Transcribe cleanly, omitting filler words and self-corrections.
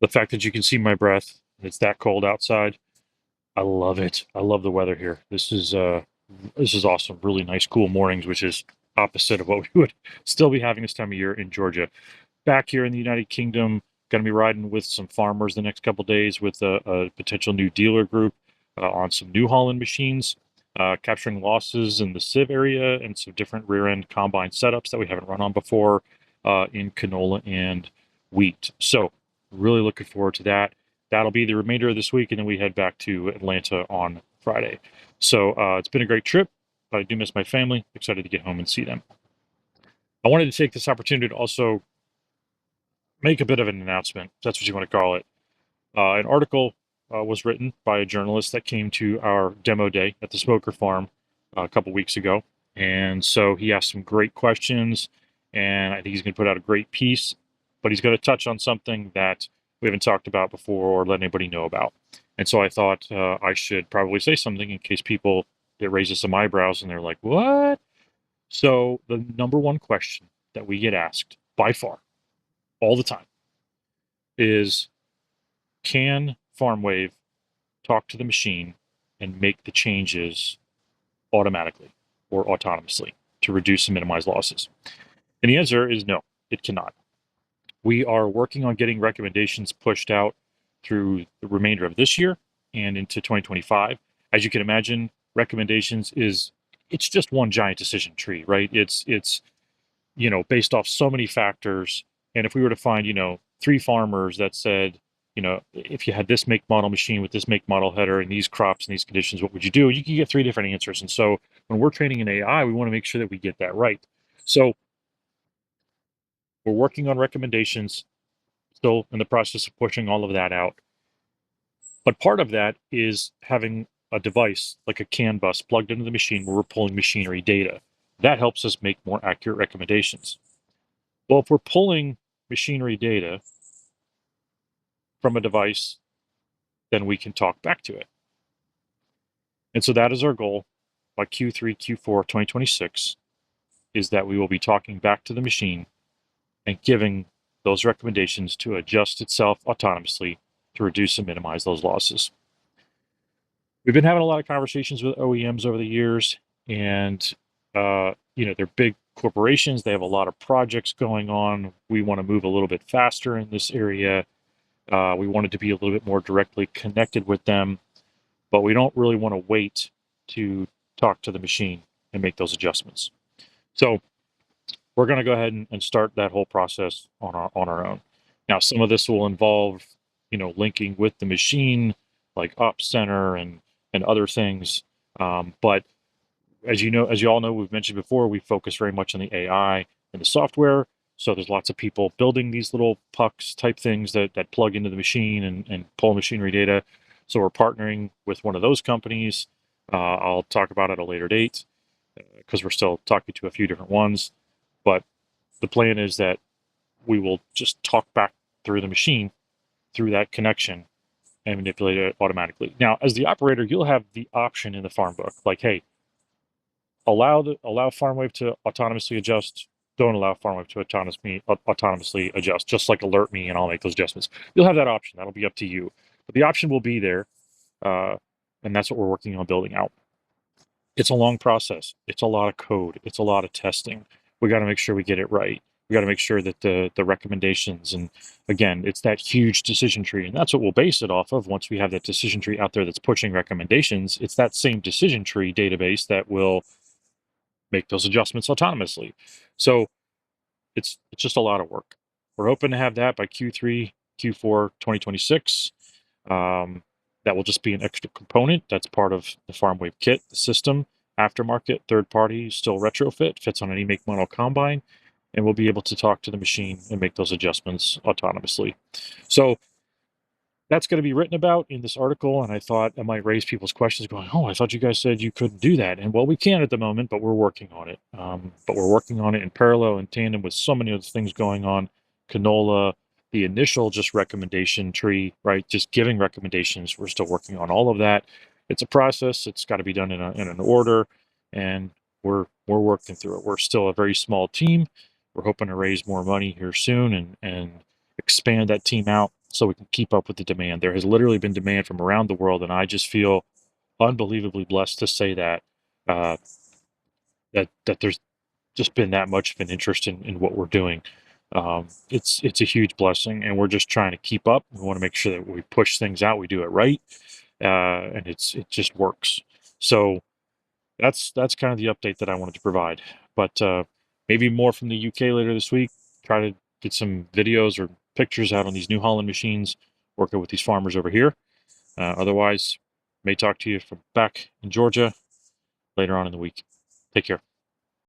The fact that you can see my breath, it's that cold outside. I love it. I love the weather here. This is awesome. Really nice, cool mornings, which is opposite of what we would still be having this time of year in Georgia. Back here in the United Kingdom, going to be riding with some farmers the next couple days with a potential new dealer group on some New Holland machines, capturing losses in the sieve area and some different rear end combine setups that we haven't run on before in canola and wheat. So, really looking forward to that. That'll be the remainder of this week, and then we head back to Atlanta on Friday. So, it's been a great trip. I do miss my family. Excited to get home and see them. I wanted to take this opportunity to also make a bit of an announcement. If that's what you want to call it. An article was written by a journalist that came to our demo day at the Smoker Farm a couple weeks ago. And so he asked some great questions, and I think he's going to put out a great piece, but he's going to touch on something that we haven't talked about before or let anybody know about. And so I thought I should probably say something in case people, it raises some eyebrows and they're like, what? So the number one question that we get asked by far all the time is, can FarmWave talk to the machine and make the changes automatically or autonomously to reduce and minimize losses? And the answer is no, it cannot. We are working on getting recommendations pushed out through the remainder of this year and into 2025. As you can imagine, recommendations it's just one giant decision tree, right? It's based off so many factors. And if we were to find, 3 farmers that said, if you had this make model machine with this make model header and these crops and these conditions, what would you do? You can get 3 different answers. And so when we're training an AI, we want to make sure that we get that right. So we're working on recommendations, still in the process of pushing all of that out. But part of that is having a device like a CAN bus plugged into the machine where we're pulling machinery data. That helps us make more accurate recommendations. Well, if we're pulling machinery data from a device, then we can talk back to it. And so that is our goal by Q3, Q4 2026, is that we will be talking back to the machine and giving those recommendations to adjust itself autonomously to reduce and minimize those losses. We've been having a lot of conversations with OEMs over the years, and they're big corporations. They have a lot of projects going on. We want to move a little bit faster in this area. We wanted to be a little bit more directly connected with them, but we don't really want to wait to talk to the machine and make those adjustments. So we're going to go ahead and start that whole process on our own. Now, some of this will involve, linking with the machine, like Ops Center and other things. But as you all know, we've mentioned before, we focus very much on the AI and the software. So there's lots of people building these little pucks type things that plug into the machine and pull machinery data. So we're partnering with one of those companies. I'll talk about it at a later date because we're still talking to a few different ones. But the plan is that we will just talk back through the machine, through that connection, and manipulate it automatically. Now, as the operator, you'll have the option in the farm book, like, hey, allow FarmWave to autonomously adjust. Don't allow FarmWave to autonomously adjust. Just like alert me, and I'll make those adjustments. You'll have that option. That'll be up to you. But the option will be there, and that's what we're working on building out. It's a long process. It's a lot of code. It's a lot of testing. We got to make sure we get it right. We got to make sure that the recommendations, and again, it's that huge decision tree, and that's what we'll base it off of. Once we have that decision tree out there that's pushing recommendations, it's that same decision tree database that will make those adjustments autonomously. So it's just a lot of work. We're hoping to have that by Q3, Q4 2026. That will just be an extra component. That's part of the FarmWave kit, the system, aftermarket, third party, still retrofit, fits on any make model combine, and we'll be able to talk to the machine and make those adjustments autonomously. So that's going to be written about in this article, and I thought it might raise people's questions going, oh, I thought you guys said you couldn't do that. And well, we can at the moment, but we're working on it. But we're working on it in parallel, in tandem with so many other things going on. Canola, the initial just recommendation tree, right? Just giving recommendations. We're still working on all of that. It's a process. It's got to be done in an order, and we're working through it. We're still a very small team. We're hoping to raise more money here soon and expand that team out so we can keep up with the demand. There has literally been demand from around the world, and I just feel unbelievably blessed to say that uh, that there's just been that much of an interest in what we're doing. It's a huge blessing, and we're just trying to keep up. We want to make sure that we push things out, we do it right, and it just works. So that's kind of the update that I wanted to provide. But maybe more from the UK later this week. Try to get some videos or pictures out on these New Holland machines, working with these farmers over here. Otherwise, may talk to you from back in Georgia later on in the week. Take care.